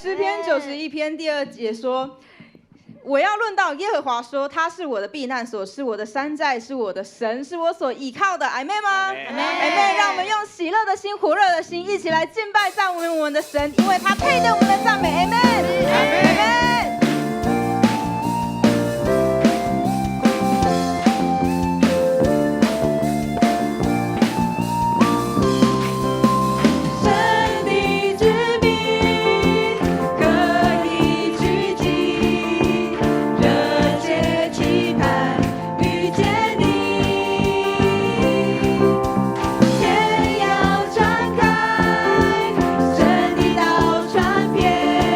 诗篇91篇第2节说：“我要论到耶和华说，他是我的避难所，是我的山寨，是我的神，是我所倚靠的。”阿们吗？阿们。让我们用喜乐的心、火热的心，一起来敬拜赞美我们的神，因为他配得我们的赞美。阿们。阿们。天要展开，神的道传遍。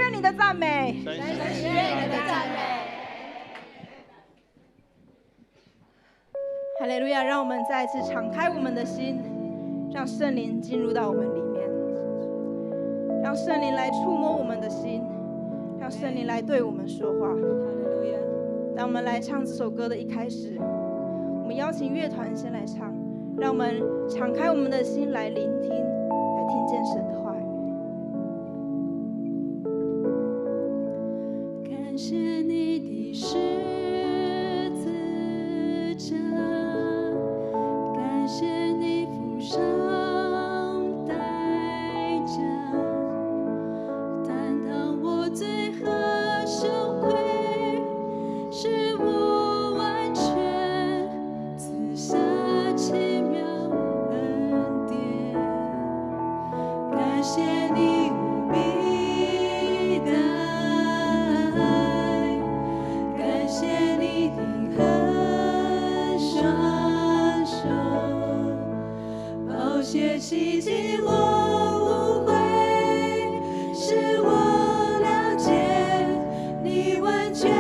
悦你的赞美，神喜悦你的赞美。哈利路亚！让我们再次敞开我们的心，让圣灵进入到我们里面，让圣灵来触摸我们的心，让圣灵来对我们说话。哈利路亚！当我们来唱这首歌的一开始，我们邀请乐团先来唱，让我们敞开我们的心来聆听，来听见神的话语。感谢你的十字架，感谢你付上代价，担当我罪和羞愧，使我完全赐下奇妙恩典。感谢你无比的爱，感谢你的恩双手，宝血洗净我污秽，使我了解你完全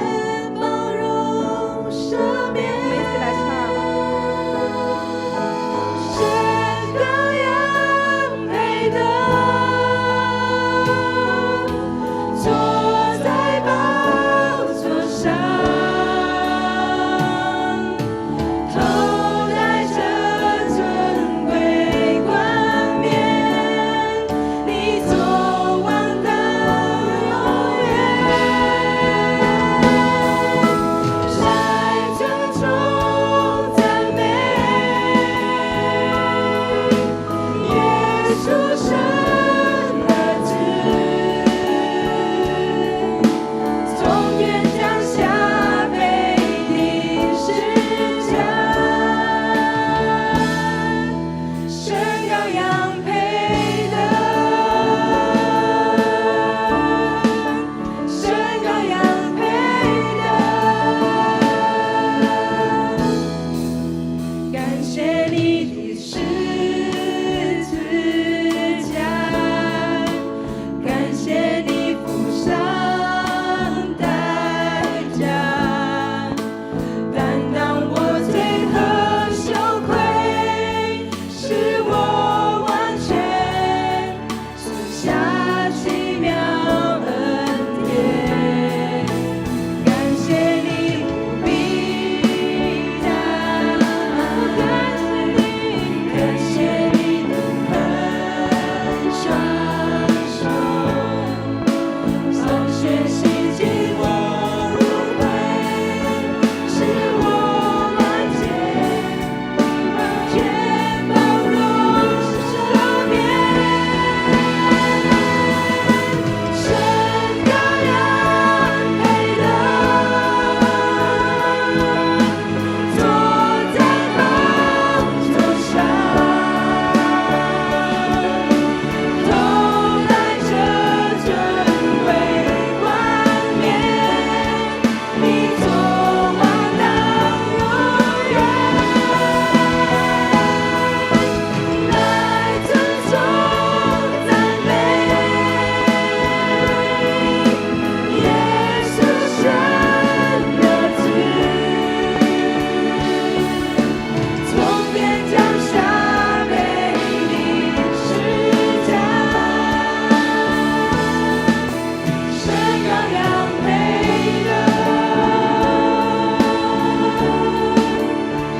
包容赦免。我们一起来唱。神羔羊配得坐在宝座上，头戴着尊贵冠冕，你作王到永远。在尊崇赞美耶稣神的子，从天降下被钉十架，神羔羊配得，神羔羊配得。感谢你的十字架，感谢你付上代价，担当我罪和羞愧，使我完全赐下奇妙恩典。感谢你无比的爱，感谢你的恩双手，宝血洗净我污秽，使我完全包容赦免。神羔羊配得坐在宝座上，头戴着尊贵冠冕，你作王到永远。来尊崇赞美耶稣神的子，从天降下被钉十架，神羔羊配得，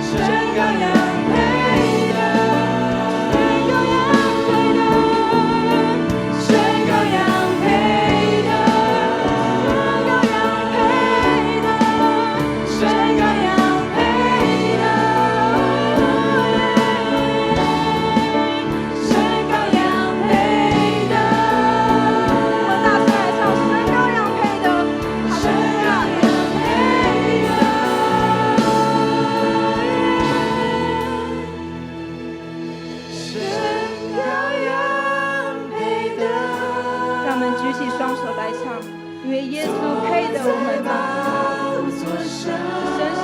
神羔羊配得，神羔羊配得，神羔羊配得，神羔羊配得，我们大声来唱，神羔羊配的，神羔羊配得，神羔羊配得。让我们举起双手来唱，因为耶稣配得我们的，宝座上，神是